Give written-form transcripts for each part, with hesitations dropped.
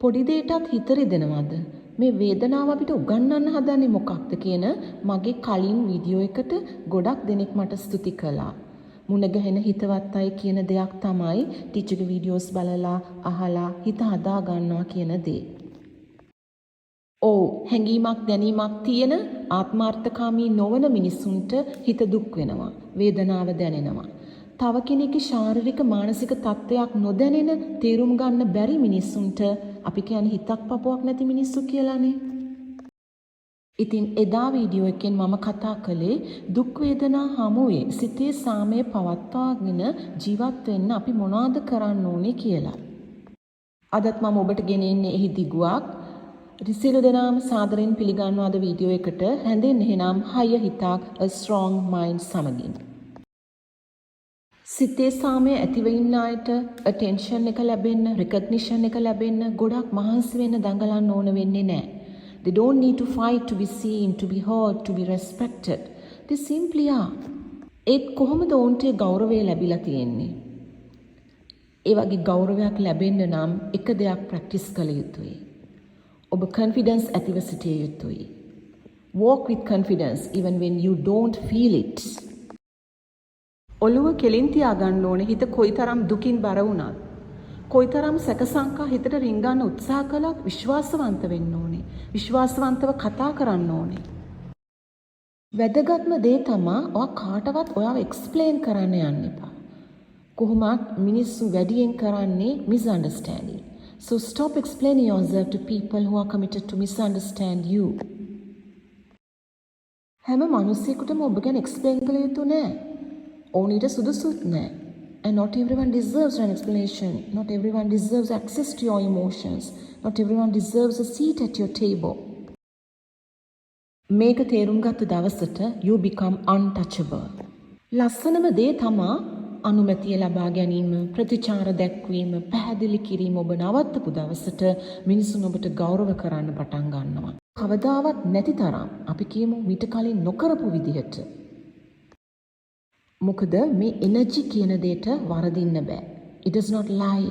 පොඩි දෙයටත් හිත රිදෙනවද? මේ වේදනාව අපිට උගන්වන්න හදන්නේ මොකක්ද කියන මගේ කලින් වීඩියෝ එකට ගොඩක් දෙනෙක් මට ස්තුති කළා. මුණ ගැහෙන හිතවත් අය කියන දෙයක් තමයි ටීචර්ගේ වීඩියෝස් බලලා අහලා හිත හදා ගන්නවා කියන දේ. ඔව් හැඟීමක් දැනීමක් තියෙන ආත්මාර්ථකාමී නොවන මිනිසුන්ට හිත දුක් වෙනවා. වේදනාව දැනෙනවා. තව කෙනෙකුගේ ශාරීරික මානසික තත්ත්වයක් නොදැනෙන තේරුම් ගන්න බැරි මිනිසුන්ට අපි කියන්නේ හිතක් පපුවක් නැති මිනිස්සු කියලානේ. ඉතින් එදා වීඩියෝ එකෙන් මම කතා කළේ දුක් වේදනා හමුවේ සිතේ සාමය පවත්වාගෙන ජීවත් වෙන්න අපි මොනවද කරන්න ඕනේ කියලා. අදත් මම ඔබට ගෙනෙන්නේ එහි දිගුවක්. සියලු දෙනාම සාදරයෙන් පිළිගන්නවා අද වීඩියෝ එකට. හැඳින් එහෙනම් හය හිතක් a strong mind සමගින්. සිතේ සාමය ඇතිව ඉන්න අයට attention එක ලැබෙන්න, recognition එක ලැබෙන්න ගොඩක් මහන්සි වෙන්න දඟලන්න ඕන වෙන්නේ නැහැ. They don't need to fight to be seen, to be heard, to be respected. They simply are. ඒත් කොහොමද ඔවුන්ට ගෞරවය ලැබිලා තියෙන්නේ? ඒ වගේ ගෞරවයක් ලැබෙන්න නම් එක දෙයක් ප්‍රැක්ටිස් කළ යුතුයි. ඔබ confidence ඇතිව සිටිය යුතුයි. Walk with confidence even when you don't feel it. ඔළුව කෙලින් තියාගන්න ඕනේ හිත කොයිතරම් දුකින් බර වුණත්. කොයිතරම් සැකසංකා හිතට රිංගන්න උත්සාහ කළත් විශ්වාසවන්ත වෙන්න ඕනේ. විශ්වාසවන්තව කතා කරන්න ඕනේ. වැදගත්ම දේ තමයි ඔයා කාටවත් ඔයාව එක්ස්ප්ලেইন කරන්න යන්න එපා. කොහොමත් මිනිස්සු වැඩියෙන් කරන්නේ misunderstanding. So stop explaining yourself to people who are committed to misunderstand you. හැම මිනිසෙකුටම ඔබ ගැන එක්ස්ප්ලেইন කළ යුතු නෑ. ඔවුන්ට සුදුසුත් නෑ. And not everyone deserves an explanation. Not everyone deserves access to your emotions. Not everyone deserves a seat at your table. මේක තේරුම් ගත්ත දවසට you become untouchable. ලස්සනම දේ තමා අනුමැතිය ලබා ගැනීම, ප්‍රතිචාර දැක්වීම, පැහැදිලි කිරීම ඔබ නවත්තපු දවසට මිනිසුන් ඔබට ගෞරව කරන්න පටන් ගන්නවා. කවදාවත් නැති තරම් අපි කියමු මීට කලින් නොකරපු විදිහට. මොකද මේ එනර්ජි කියන දෙයට වරදින්න බෑ. It does not lie.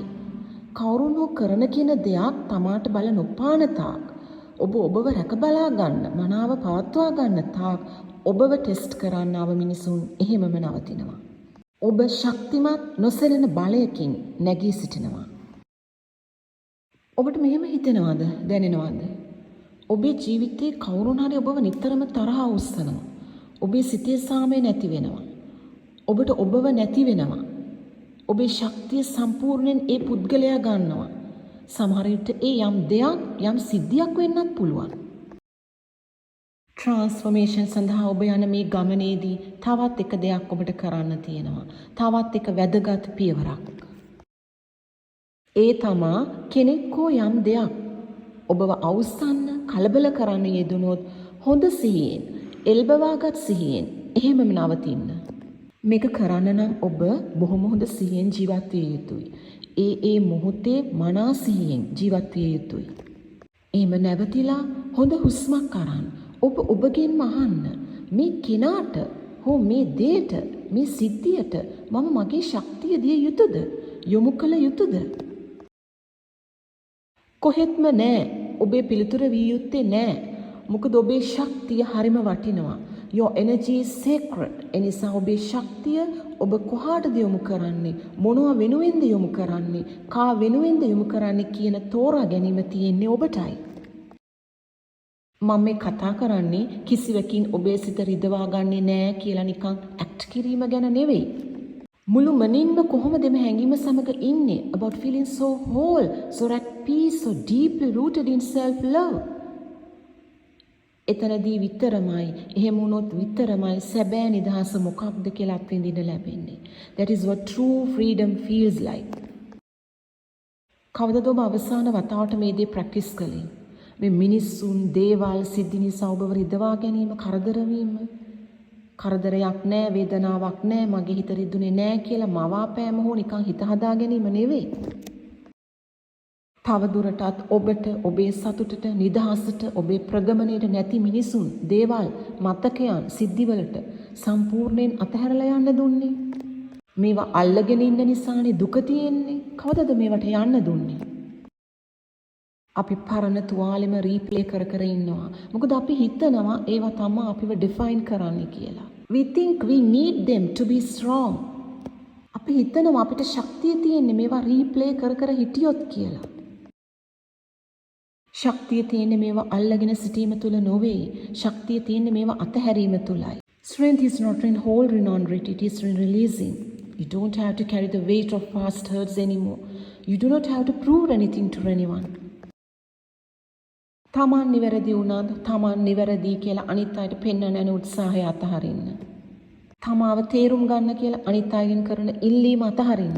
කවුරුන් හෝ කරන කියන දෙයක් තමාට බල නොපාන තාක් ඔබව රැක බලා ගන්න, මනාව පවත්වා ගන්න තාක් ඔබව ටෙස්ට් කරන්නව මිනිසුන් එහෙමම නවතිනවා. ඔබ ශක්තිමත් නොසැලෙන බලයකින් නැගී සිටිනවා. ඔබට මෙහෙම හිතෙනවද, දැනෙනවද? ඔබේ ජීවිතේ කවුරුන් හරි ඔබව නිතරම තරහ උස්සනවා. ඔබේ සිතේ සාමය නැති වෙනවා. ඔබට ඔබව නැති වෙනවා. ඔබේ ශක්තිය සම්පූර්ණයෙන් ඒ පුද්ගලයා ගන්නවා. සමහර විට ඒ යම් දෙයක්, යම් සිද්ධියක් වෙන්නත් පුළුවන්. ට්‍රාන්ස්ෆර්මේෂන් සඳහා ඔබ යන මේ ගමනේදී තවත් එක දෙයක් ඔබට කරන්න තියෙනවා. තවත් එක වැදගත් පියවරක්. ඒ තමා කෙනෙක් හෝ යම් දෙයක් ඔබව අවුස්සන්න, කලබල කරන්න යෙදුනොත් හොඳ සිහියෙන්, එල්බවාගත් සිහියෙන් එහෙමම නවතින්න. මේක කරන්න නම් ඔබ බොහොම හොඳ සිහියෙන් ජීවත් විය යුතුයි. ඒ මොහොතේ මනා සිහියෙන් ජීවත් විය යුතුයි. එහෙම නැවතිලා හොඳ හුස්මක් අරන් ඔබ ඔබගෙන්ම අහන්න මේ කෙනාට හෝ මේ දෙයට, මේ සිද්ධියට මම මගේ ශක්තිය දිය යුතුද? යොමු කළ යුතුද? කොහෙත්ම නෑ. ඔබේ පිළිතුර විය යුත්තේ නෑ. මොකද ඔබේ ශක්තිය හරිම වටිනවා. Your energy is sacred. එනිසා ඔබේ ශක්තිය ඔබ කොහාටද යොමු කරන්නේ? මොනවා වෙනුවෙන්ද යොමු කරන්නේ? කා වෙනුවෙන්ද යොමු කරන්නේ කියන තෝරා ගැනීම තියෙන්නේ ඔබටයි. මම මේ කතා කරන්නේ කිසිවකින් ඔබේ සිත රිදවා ගන්නේ නෑ කියලා නිකන් ඇක්ට් කිරීම ගැන නෙවෙයි. මුළු මනින්ම කොහොමද මේ හැඟීම සමග ඉන්නේ? About feeling so whole, so at peace, so deeply rooted in self-love. එතනදී විතරමයි, එහෙම වුණොත් විතරමයි සැබෑ නිදහස මොකක්ද කියලා අත්විඳින්න ලැබෙන්නේ. That is what true freedom feels like. කවදද ඔබ අවසාන වතාවට මේ දේ ප්‍රැක්ටිස් කළේ? මේ මිනිස්සුන්, දේවල්, සිද්ධි නිසා ඔබව රිදවා ගැනීම, කරදර වීම, කරදරයක් නෑ, වේදනාවක් නෑ, මගේ හිත රිදුනේ නෑ කියලා මවාපෑම හෝ නිකන් හිත හදා ගැනීම නෙවෙයි. තව දුරටත් ඔබට, ඔබේ සතුටට, නිදහසට, ඔබේ ප්‍රගමණයට නැති මිනිසුන්, දේවල්, මතකයන්, සිද්ධිවලට සම්පූර්ණයෙන් අතහැරලා යන්න දුන්නේ. මේවා අල්ලගෙන ඉන්න නිසානේ දුක තියෙන්නේ. කවදද මේවට යන්න දුන්නේ? අපි පරණ තුවාලෙම රීප්ලේ කර කර ඉන්නවා. මොකද අපි හිතනවා ඒවා තමයි අපිව ඩිෆයින් කරන්නේ කියලා. We think we need them to be strong. අපි හිතනවා අපිට ශක්තිය තියෙන්නේ මේවා රීප්ලේ කර කර හිටියොත් කියලා. ශක්තිය තියෙන්නේ මේවා අල්ලගෙන සිටීම තුල නොවේ. ශක්තිය තියෙන්නේ මේවා අතහැරීම තුලයි. Strength is not in holding on to it, it is in releasing. You don't have to carry the weight of past hurts anymore. You do not have to prove anything to anyone. තමන් නිවැරදි වුණාද තමන් නිවැරදි කියලා අනිත් අයට පෙන්වන්න යන උත්සාහය අතහරින්න. තමාව තේරුම් ගන්න කියලා අනිත් අයගෙන් කරන ඉල්ලීම අතහරින්න.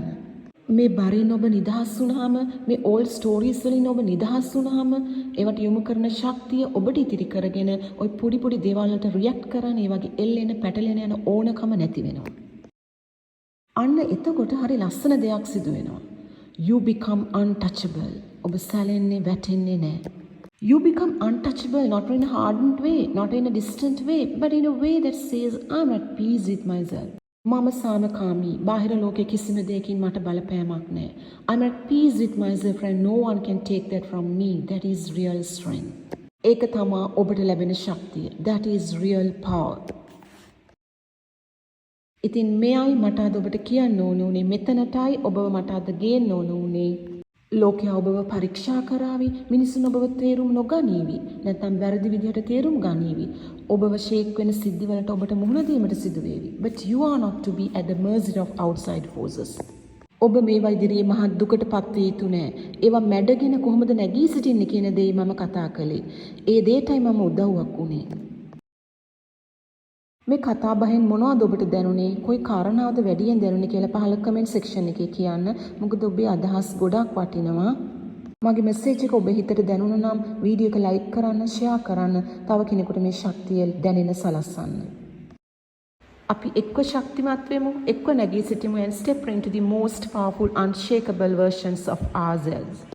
මේ බරින් ඔබ නිදහස් වුණාම මේ ඕල්ඩ් ස්ටෝරීස් වලින් ඔබ නිදහස් වුණාම ඒවට යොමු කරන ශක්තිය ඔබට ඉතිරි කරගෙන ওই පොඩි පොඩි දේවල් වලට රියැක්ට් කරන ඒ වගේ එල්ලෙන පැටලෙන යන ඕනකම නැති වෙනවා. අන්න එතකොට හරි ලස්සන දෙයක් සිදු වෙනවා. You become untouchable. ඔබ සැලෙන්නේ වැටෙන්නේ නැහැ. You become untouchable not in a hardened way, not in a distant way, but in a way that says, I'm at peace with myself. මම සාමකාමී. බාහිර ලෝකයේ කිසිම දෙයකින් මට බලපෑමක් නැහැ. I'm at peace with myself and no one can take that from me. That is real strength. ඒක තමයි ඔබට ලැබෙන ශක්තිය. That is real power. ඉතින් මෙයයි මට අද ඔබට කියන්න ඕන උනේ මෙතනටයි ඔබව මට අද ගේන්න ඕන උනේ. ලෝකයා ඔබව පරීක්ෂා කරાવી මිනිසුන් ඔබව තේරුම් නොගනීවි නැත්නම් වැරදි විදිහට තේරුම් ගනීවි ඔබව ෂේක් වෙන සිද්ධිවලට ඔබට මුහුණ දීමට සිදු වේවි but you are not to be at the mercy of outside forces ඔබ මේවා ඉදිරියේ මහත් දුකටපත් විය යුතු නෑ ඒවා මැඩගෙන කොහොමද නැගී සිටින්නේ කියන දේ මම කතා කළේ ඒ දේටයි මම උදව්වක් උනේ මේ කතා බහෙන් මොනවද ඔබට දැනුනේ කොයි කාරණාවද වැඩියෙන් දැනුනේ කියලා පහළ කමෙන්ට් සෙක්ෂන් එකේ කියන්න මොකද ඔබේ අදහස් ගොඩක් වටිනවා මගේ මෙසේජ් එක ඔබේ හිතට දැනුණා නම් වීඩියෝ එක ලයික් කරන්න ෂෙයා කරන්න තව කෙනෙකුට මේ ශක්තිය දැනෙන සලස්සන්න අපි එක්ක ශක්තිමත් වෙමු එක්ක නැගී සිටිමු and step into the most powerful unshakable versions of ourselves